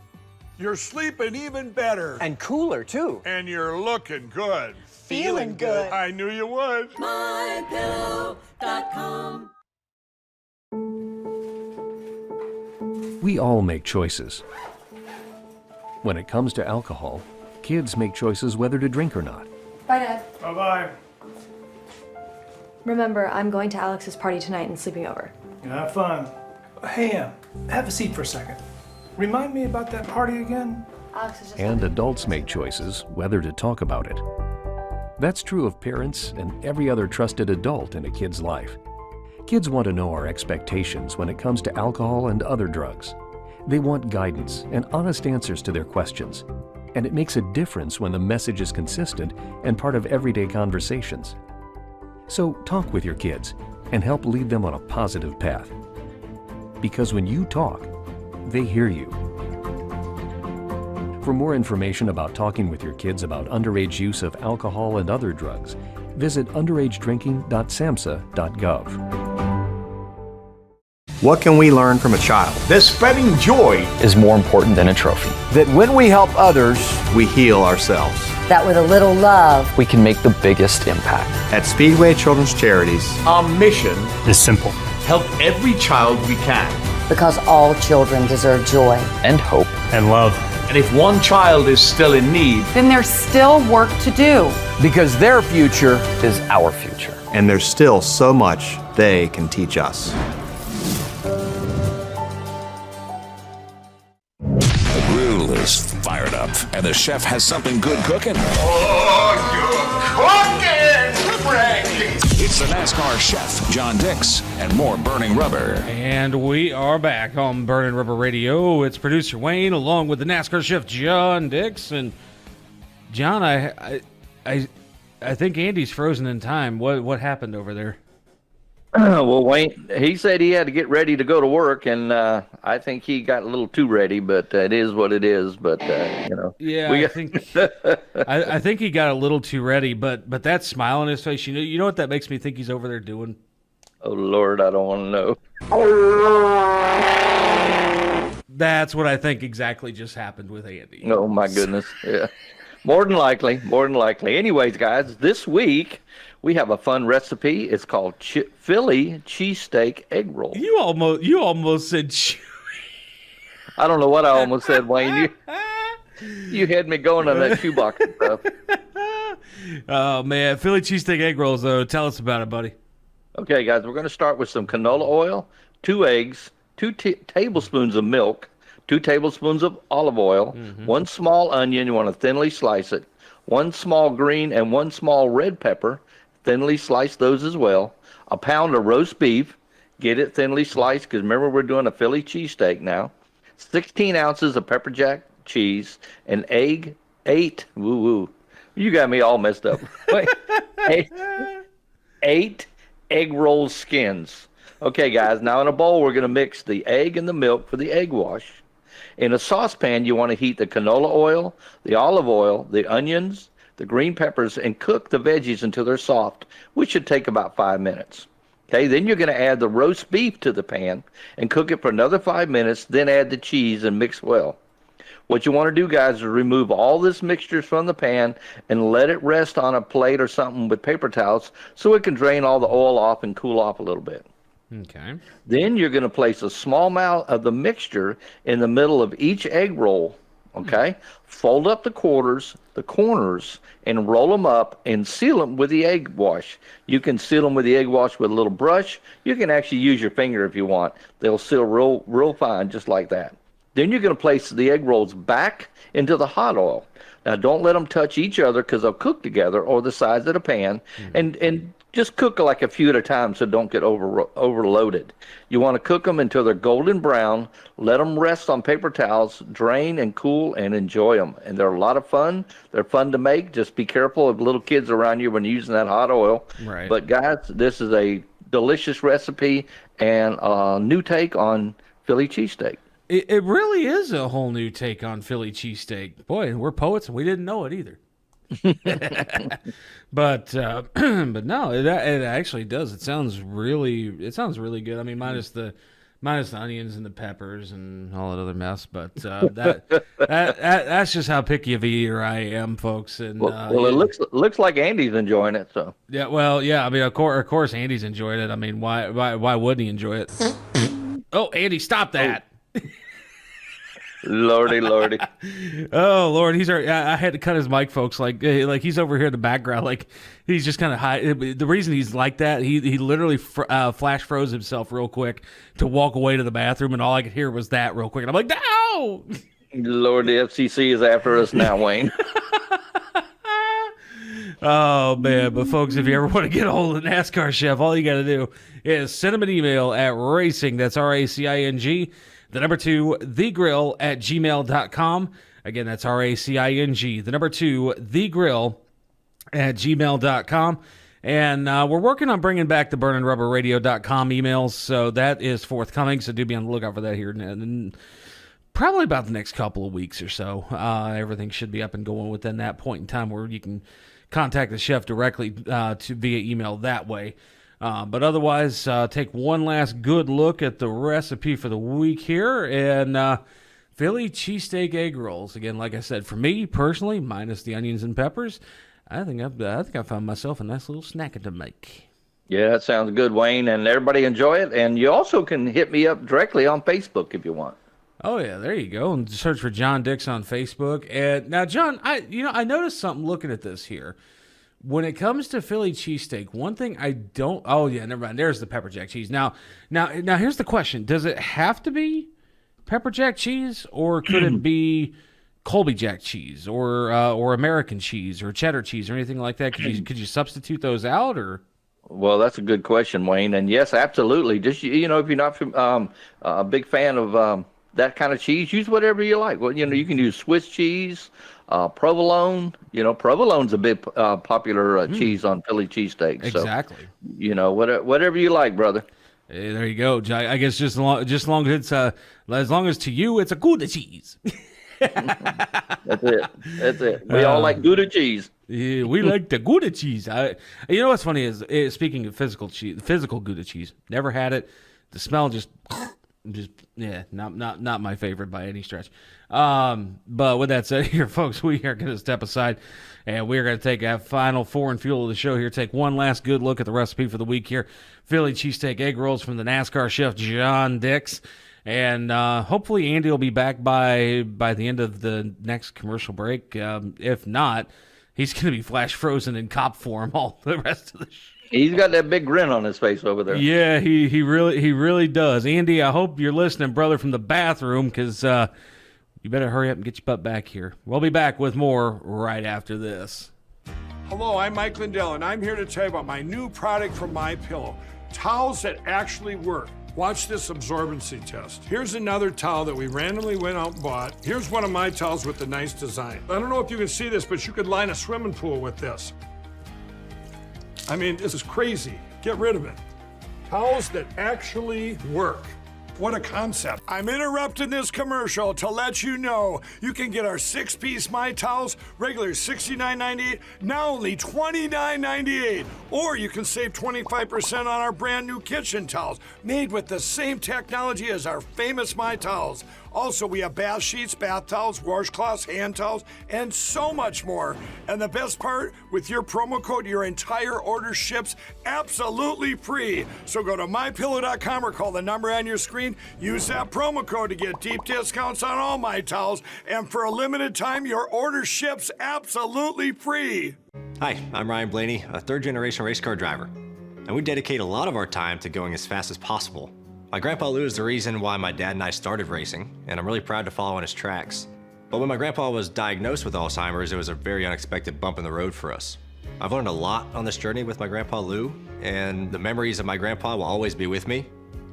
You're sleeping even better. And cooler, too. And you're looking good. Feeling good. I knew you would. MyPillow.com. We all make choices. When it comes to alcohol, kids make choices whether to drink or not. Bye, Dad. Bye-bye. Remember, I'm going to Alex's party tonight and sleeping over. Have fun. Hey, have a seat for a second. Remind me about that party again? Alex is just... And adults make choices whether to talk about it. That's true of parents and every other trusted adult in a kid's life. Kids want to know our expectations when it comes to alcohol and other drugs. They want guidance and honest answers to their questions. And it makes a difference when the message is consistent and part of everyday conversations. So talk with your kids and help lead them on a positive path. Because when you talk, they hear you. For more information about talking with your kids about underage use of alcohol and other drugs, visit underagedrinking.samhsa.gov. What can we learn from a child? That spreading joy is more important than a trophy. That when we help others, we heal ourselves. That with a little love, we can make the biggest impact. At Speedway Children's Charities, our mission is simple. Help every child we can. Because all children deserve joy. And hope. And love. And if one child is still in need, then there's still work to do. Because their future is our future. And there's still so much they can teach us. The grill is fired up, and the chef has something good cooking. Oh, you're cooking, Frankie! It's the NASCAR chef, John Dix, and more Burning Rubber. And we are back on Burning Rubber Radio. It's producer Wayne along with the NASCAR chef, John Dix. And John, I think Andy's frozen in time. What happened over there? Well, Wayne, he said he had to get ready to go to work, and I think he got a little too ready, but it is what it is. But, Yeah, I think he got a little too ready, but that smile on his face, you know what that makes me think he's over there doing? Oh, Lord, I don't want to know. That's what I think exactly just happened with Andy. Oh, my goodness. Yeah. More than likely. Anyways, guys, this week we have a fun recipe. It's called Philly cheesesteak egg roll. You almost said I don't know what I almost said, Wayne. You had me going on that shoebox stuff. Oh, man. Philly cheesesteak egg rolls, though. Tell us about it, buddy. Okay, guys, we're going to start with some canola oil, 2 eggs, 2 tablespoons of milk, 2 tablespoons of olive oil, 1 small onion, you want to thinly slice it, 1 small green and 1 small red pepper, thinly slice those as well, a pound of roast beef, get it thinly sliced, because remember we're doing a Philly cheesesteak now, 16 ounces of pepper jack cheese, an egg, 8, you got me all messed up, 8 egg roll skins. Okay, guys, now in a bowl we're going to mix the egg and the milk for the egg wash. In a saucepan, you want to heat the canola oil, the olive oil, the onions, the green peppers, and cook the veggies until they're soft, which should take about 5 minutes. Okay, then you're going to add the roast beef to the pan and cook it for another 5 minutes, then add the cheese and mix well. What you want to do, guys, is remove all this mixture from the pan and let it rest on a plate or something with paper towels so it can drain all the oil off and cool off a little bit. Okay. Then you're going to place a small amount of the mixture in the middle of each egg roll, okay? Fold up the corners, and roll them up and seal them with the egg wash. You can seal them with the egg wash with a little brush. You can actually use your finger if you want. They'll seal real fine, just like that. Then you're going to place the egg rolls back into the hot oil. Now, don't let them touch each other because they'll cook together or the sides of the pan. And just cook like a few at a time so don't get overloaded. You want to cook them until they're golden brown. Let them rest on paper towels, drain and cool, and enjoy them. And they're a lot of fun. They're fun to make. Just be careful of little kids around you when you're using that hot oil. Right. But, guys, this is a delicious recipe and a new take on Philly cheesesteak. It really is a whole new take on Philly cheesesteak. Boy, we're poets and we didn't know it either. but no, it actually does. It sounds really good. I mean, minus the onions and the peppers and all that other mess. But that's just how picky of a eater I am, folks. And well, it looks like Andy's enjoying it. So yeah, well, yeah. I mean, of course, Andy's enjoyed it. I mean, why wouldn't he enjoy it? Oh, Andy, stop that! Lordy, lordy. Oh Lord, I had to cut his mic, folks. Like he's over here in the background. Like he's just kind of high. The reason he's like that, he literally flash froze himself real quick to walk away to the bathroom, and all I could hear was that real quick. And I'm like, no. Lord, the FCC is after us now, Wayne. Oh man, but folks, if you ever want to get a hold of the NASCAR chef, all you got to do is send him an email at racing. That's RACING. The number 2, thegrill@gmail.com. Again, that's RACING. The number 2, thegrill@gmail.com. And we're working on bringing back the burnandrubberradio.com emails, so that is forthcoming. So do be on the lookout for that here in probably about the next couple of weeks or so. Everything should be up and going within that point in time where you can contact the chef directly via email that way. But otherwise, take one last good look at the recipe for the week here. And Philly cheesesteak egg rolls. Again, like I said, for me personally, minus the onions and peppers, I think I found myself a nice little snack to make. Yeah, that sounds good, Wayne. And everybody enjoy it. And you also can hit me up directly on Facebook if you want. Oh yeah, there you go. And search for John Dix on Facebook. And now, John, I noticed something looking at this here. When it comes to Philly cheesesteak, one thing I don't. Oh yeah, never mind. There's the pepper jack cheese. Now, here's the question: does it have to be pepper jack cheese, or could it be Colby Jack cheese, or American cheese, or cheddar cheese, or anything like that? Could you substitute those out, or? Well, that's a good question, Wayne. And yes, absolutely. Just if you're not a big fan of that kind of cheese, use whatever you like. Well, you can use Swiss cheese. Provolone, provolone's a big popular cheese on Philly cheesesteaks. Exactly. So, whatever you like, brother. Hey, there you go. I guess just as long as to you it's a Gouda cheese. That's it. We all like Gouda cheese. Yeah, we like the Gouda cheese. You know what's funny is speaking of physical Gouda cheese. Never had it. The smell just not my favorite by any stretch. But with that said here, folks, we are going to step aside and we're going to take a final four and fuel of the show here. Take one last good look at the recipe for the week here. Philly cheesesteak egg rolls from the NASCAR chef, John Dix. And hopefully Andy will be back by the end of the next commercial break. If not, he's going to be flash frozen in cop form all the rest of the show. He's got that big grin on his face over there. Yeah, he really does. Andy, I hope you're listening, brother, from the bathroom, because you better hurry up and get your butt back here. We'll be back with more right after this. Hello, I'm Mike Lindell, and I'm here to tell you about my new product from MyPillow, towels that actually work. Watch this absorbency test. Here's another towel that we randomly went out and bought. Here's one of my towels with the nice design. I don't know if you can see this, but you could line a swimming pool with this. I mean, this is crazy. Get rid of it. Towels that actually work. What a concept. I'm interrupting this commercial to let you know you can get our 6-piece My Towels, regular $69.98, now only $29.98. Or you can save 25% on our brand new kitchen towels, made with the same technology as our famous My Towels. Also, we have bath sheets, bath towels, washcloths, hand towels, and so much more. And the best part, with your promo code, your entire order ships absolutely free. So go to mypillow.com or call the number on your screen. Use that promo code to get deep discounts on all My Towels. And for a limited time, your order ships absolutely free. Hi, I'm Ryan Blaney, a third-generation race car driver. And we dedicate a lot of our time to going as fast as possible. My grandpa Lou is the reason why my dad and I started racing, and I'm really proud to follow in his tracks. But when my grandpa was diagnosed with Alzheimer's, it was a very unexpected bump in the road for us. I've learned a lot on this journey with my grandpa Lou, and the memories of my grandpa will always be with me.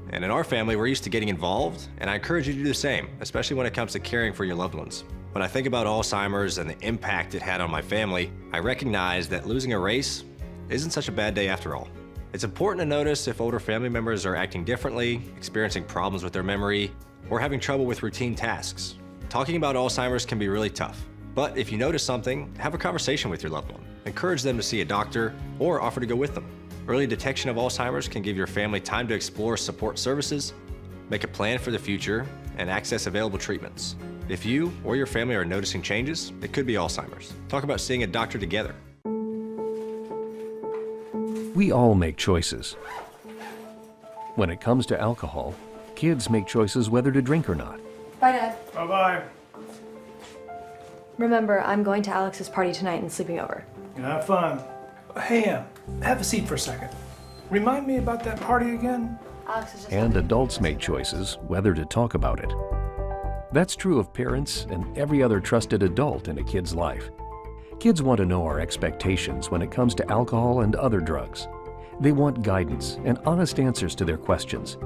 And in our family, we're used to getting involved, and I encourage you to do the same, especially when it comes to caring for your loved ones. When I think about Alzheimer's and the impact it had on my family, I recognize that losing a race isn't such a bad day after all. It's important to notice if older family members are acting differently, experiencing problems with their memory, or having trouble with routine tasks. Talking about Alzheimer's can be really tough, but if you notice something, have a conversation with your loved one. Encourage them to see a doctor or offer to go with them. Early detection of Alzheimer's can give your family time to explore support services, make a plan for the future, and access available treatments. If you or your family are noticing changes, it could be Alzheimer's. Talk about seeing a doctor together. We all make choices. When it comes to alcohol, kids make choices whether to drink or not. Bye, Dad. Bye-bye. Remember, I'm going to Alex's party tonight and sleeping over. Have fun. Hey, have a seat for a second. Remind me about that party again? Alex is just And adults make choices whether to talk about it. That's true of parents and every other trusted adult in a kid's life. Kids want to know our expectations when it comes to alcohol and other drugs. They want guidance and honest answers to their questions.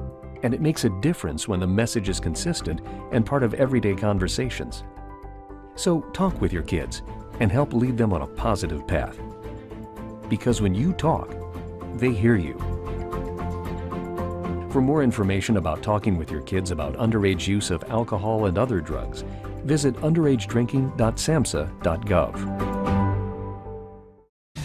And it makes a difference when the message is consistent and part of everyday conversations. So talk with your kids and help lead them on a positive path. Because when you talk, they hear you. For more information about talking with your kids about underage use of alcohol and other drugs, visit underagedrinking.samhsa.gov.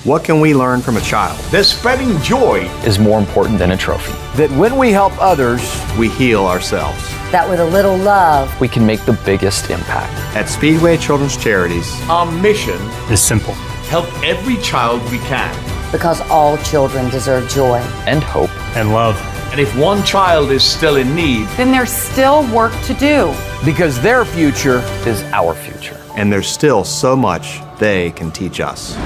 What can we learn from a child? That spreading joy is more important than a trophy. That when we help others, We heal ourselves. That with a little love, we can make the biggest impact. At Speedway Children's Charities, our mission is simple. help every child we can. because all children deserve joy. And hope. And love. And if one child is still in need, Then there's still work to do. because their future Is our future. and there's still so much they can teach us.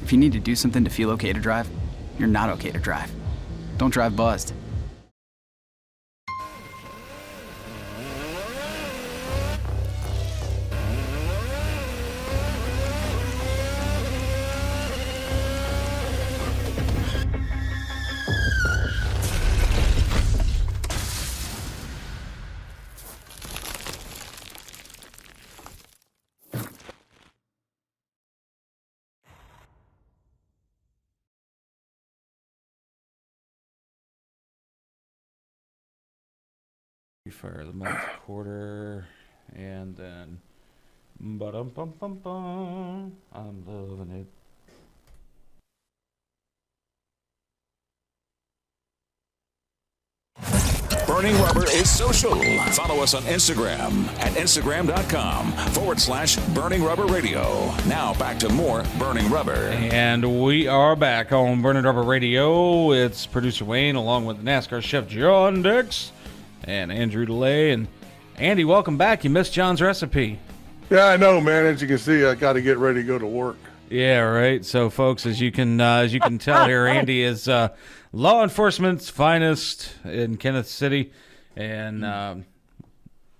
If you need to do something to feel okay to drive, you're not okay to drive. Don't drive buzzed. For the month, quarter, and then ba-dum-bum-bum-bum. I'm loving it. Burning Rubber is social. Follow us on Instagram at Instagram.com/Burning Rubber Radio. Now back to more Burning Rubber. And we are back on Burning Rubber Radio. It's producer Wayne along with NASCAR chef John Dix and Andrew DeLay. And Andy, welcome back. You missed John's recipe. Yeah, I know, man. As you can see, I got to get ready to go to work. Yeah, right. So, folks, as you can tell here, Andy is law enforcement's finest in Kenneth City, and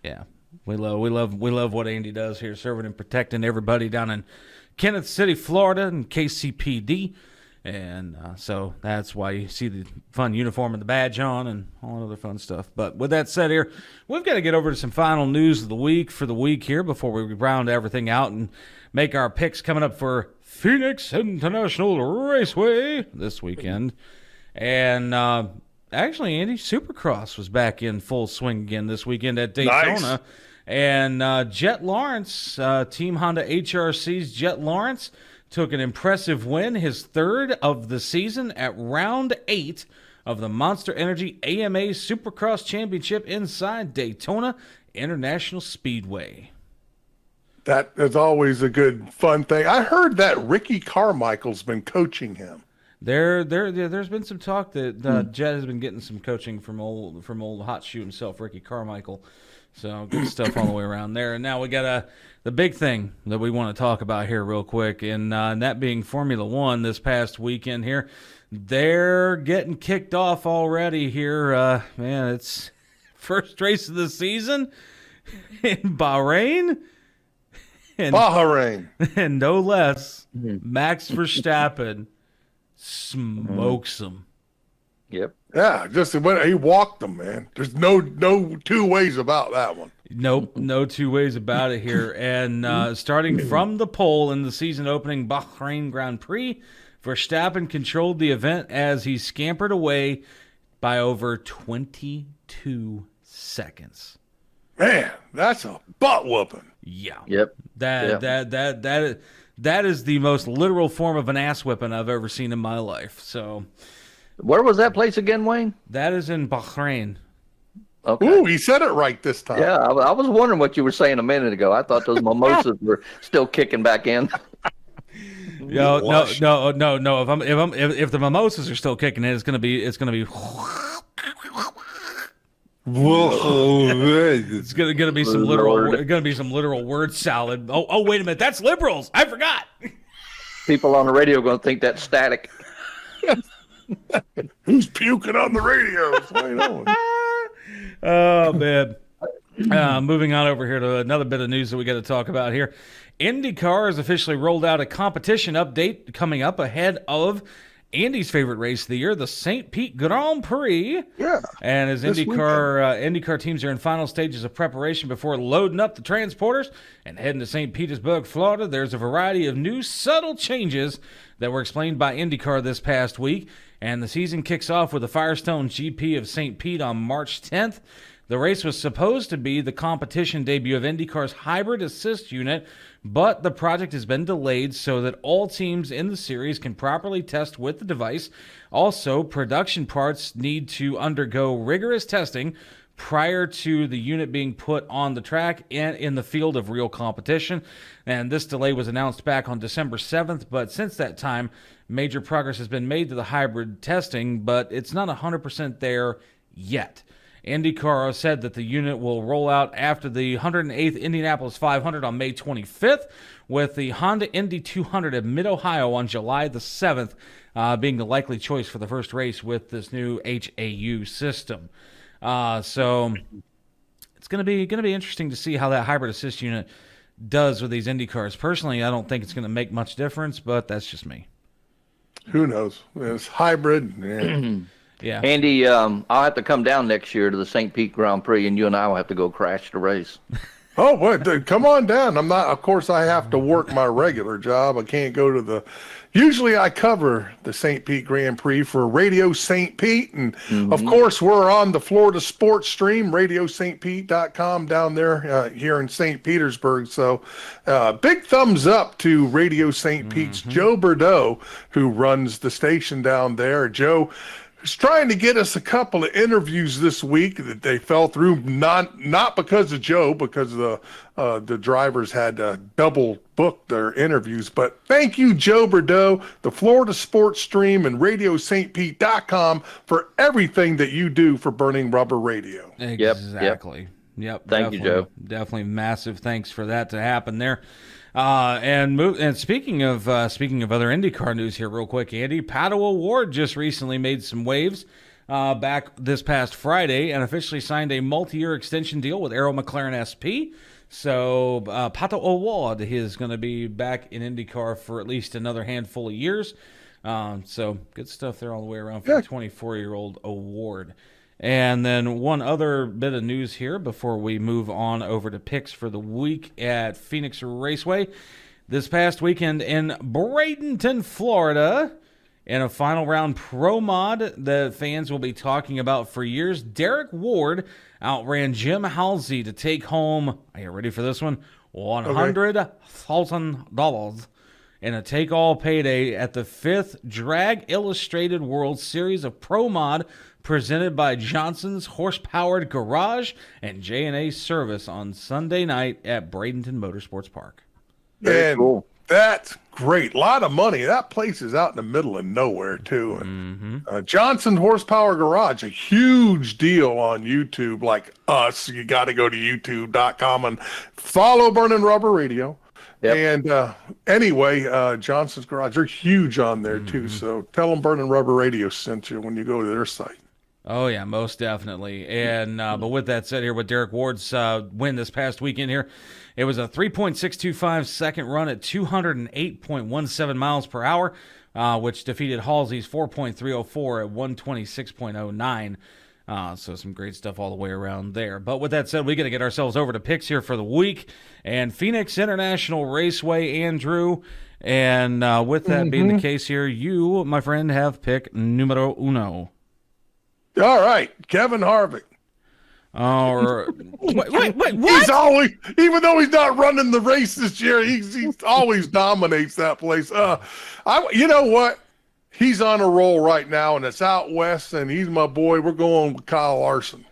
yeah, we love what Andy does here, serving and protecting everybody down in Kenneth City, Florida, and KCPD. And so that's why you see the fun uniform and the badge on and all that other fun stuff. But with that said here, we've got to get over to some final news of the week for the week here before we round everything out and make our picks coming up for Phoenix International Raceway this weekend. And actually, Andy, Supercross was back in full swing again this weekend at Daytona. Nice. And Jet Lawrence, Team Honda HRC's Jet Lawrence, took an impressive win, his third of the season at round 8 of the Monster Energy AMA Supercross Championship inside Daytona International Speedway. That is always a good, fun thing. I heard that Ricky Carmichael's been coaching him. There's been some talk that Jet has been getting some coaching from old hot shoe himself, Ricky Carmichael. So good stuff all the way around there. And now we got the big thing that we want to talk about here real quick, and that being Formula One this past weekend here. They're getting kicked off already here. Man, it's first race of the season in Bahrain. And no less, Max Verstappen smokes him. Yep. Yeah, just when he walked them, man. There's no two ways about that one. Nope, no two ways about it here. And starting from the pole in the season opening Bahrain Grand Prix, Verstappen controlled the event as he scampered away by over 22 seconds. Man, that's a butt whooping. Yeah. Yep. That is the most literal form of an ass whipping I've ever seen in my life. So, where was that place again, Wayne? That is in Bahrain. Okay. Ooh, he said it right this time. Yeah, I was wondering what you were saying a minute ago. I thought those mimosas were still kicking back in. No. If the mimosas are still kicking in, it's gonna be. It's gonna be some literal word salad. Oh, wait a minute, that's liberals. I forgot. People on the radio are going to think that's static. Who's puking on the radio? What's going on? Oh man. Moving on over here to another bit of news that we got to talk about here. IndyCar has officially rolled out a competition update coming up ahead of Andy's favorite race of the year, the St. Pete Grand Prix. Yeah. And as IndyCar teams are in final stages of preparation before loading up the transporters and heading to St. Petersburg, Florida, there's a variety of new subtle changes that were explained by IndyCar this past week. And the season kicks off with the Firestone GP of St. Pete on March 10th. The race was supposed to be the competition debut of IndyCar's hybrid assist unit, but the project has been delayed so that all teams in the series can properly test with the device. Also, production parts need to undergo rigorous testing prior to the unit being put on the track and in the field of real competition. And this delay was announced back on December 7th, but since that time, major progress has been made to the hybrid testing, but it's not 100% there yet. IndyCar said that the unit will roll out after the 108th Indianapolis 500 on May 25th, with the Honda Indy 200 at Mid-Ohio on July the 7th being the likely choice for the first race with this new HAU system. So it's going to be interesting to see how that hybrid assist unit does with these Indy cars. Personally, I don't think it's going to make much difference, but that's just me. Who knows? It's hybrid. Yeah. Yeah. Andy, I'll have to come down next year to the St. Pete Grand Prix, and you and I will have to go crash the race. Oh, well, come on down. I'm not. Of course, I have to work my regular job. I can't go to the. Usually, I cover the St. Pete Grand Prix for Radio St. Pete, and of course, we're on the Florida Sports Stream, RadioSt.Pete.com down there here in St. Petersburg. So, big thumbs up to Radio St. Pete's Joe Bordeaux, who runs the station down there. Joe was trying to get us a couple of interviews this week that they fell through, not because of Joe, because the drivers had double booked their interviews. But thank you, Joe Bordeaux, the Florida Sports Stream, and RadioStPete.com for everything that you do for Burning Rubber Radio. Exactly. Yep. Thank you, Joe. Definitely massive thanks for that to happen there. And speaking of other IndyCar news here, real quick, Andy, Pato O'Ward just recently made some waves back this past Friday and officially signed a multi-year extension deal with Arrow McLaren SP. So Pato O'Ward is going to be back in IndyCar for at least another handful of years. So good stuff there all the way around for the 24-year-old O'Ward. And then one other bit of news here before we move on over to picks for the week at Phoenix Raceway. This past weekend in Bradenton, Florida, in a final round pro mod that fans will be talking about for years, Derek Ward outran Jim Halsey to take home, are you ready for this one? $100,000 in a take-all payday at the 5th Drag Illustrated World Series of Pro Mod presented by Johnson's Horsepowered Garage and J&A Service on Sunday night at Bradenton Motorsports Park. Very cool. That's great. A lot of money. That place is out in the middle of nowhere, too. And, Johnson Horsepower Garage, a huge deal on YouTube like us. You got to go to youtube.com and follow Burning Rubber Radio. Yep. And anyway, Johnson's Garage, they're huge on there, too. So tell them Burning Rubber Radio sent you when you go to their site. Oh, yeah, most definitely. And but with that said here, with Derek Ward's win this past weekend here, it was a 3.625 second run at 208.17 miles per hour, which defeated Halsey's 4.304 at 126.09. So some great stuff all the way around there. But with that said, we got to get ourselves over to picks here for the week. And Phoenix International Raceway, Andrew. And with that being the case here, you, my friend, have pick numero uno. All right, Kevin Harvick. Or wait, what? He's always, even though he's not running the race this year, he always dominates that place. You know what? He's on a roll right now, and it's out west, and he's my boy. We're going with Kyle Larson.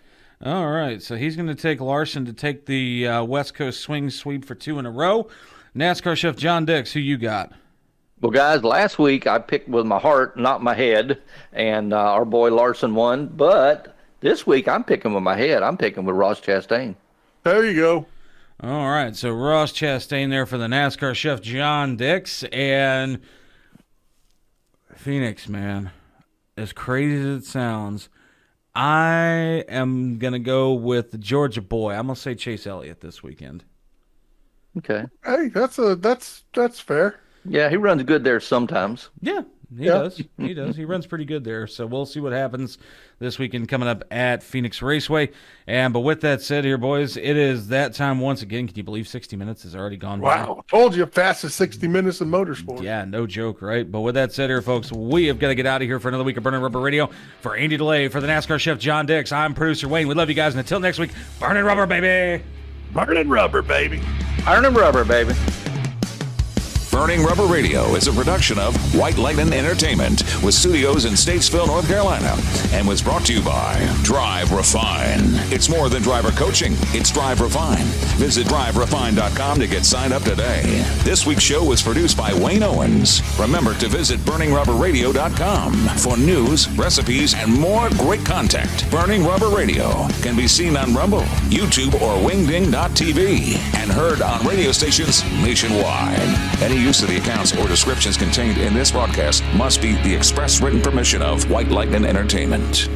All right, so he's going to take Larson to take the West Coast swing sweep for 2 in a row. NASCAR chef John Dix, who you got? Well, guys, last week I picked with my heart, not my head, and our boy Larson won. But this week I'm picking with my head. I'm picking with Ross Chastain. There you go. All right, so Ross Chastain there for the NASCAR chef John Dix. And Phoenix, man, as crazy as it sounds, I am going to go with the Georgia boy. I'm going to say Chase Elliott this weekend. Okay. Hey, that's fair. Yeah, he runs good there sometimes. Yeah, he does. He does. He runs pretty good there. So we'll see what happens this weekend coming up at Phoenix Raceway. But with that said here, boys, it is that time once again. Can you believe 60 minutes has already gone by? Wow. Told you, fastest 60 minutes in motorsport. Yeah, no joke, right? But with that said here, folks, we have got to get out of here for another week of Burning Rubber Radio. For Andy DeLay, for the NASCAR chef John Dix, I'm producer Wayne. We love you guys. And until next week, Burning Rubber, baby. Burning Rubber, baby. Burning Rubber, baby. Burning Rubber Radio is a production of White Lightning Entertainment with studios in Statesville, North Carolina, and was brought to you by Drive Refine. It's more than driver coaching, it's Drive Refine. Visit driverefine.com to get signed up today. This week's show was produced by Wayne Owens. Remember to visit burningrubberradio.com for news, recipes, and more great content. Burning Rubber Radio can be seen on Rumble, YouTube, or wingding.tv and heard on radio stations nationwide. Any use of the accounts or descriptions contained in this broadcast must be the express written permission of White Lightning Entertainment.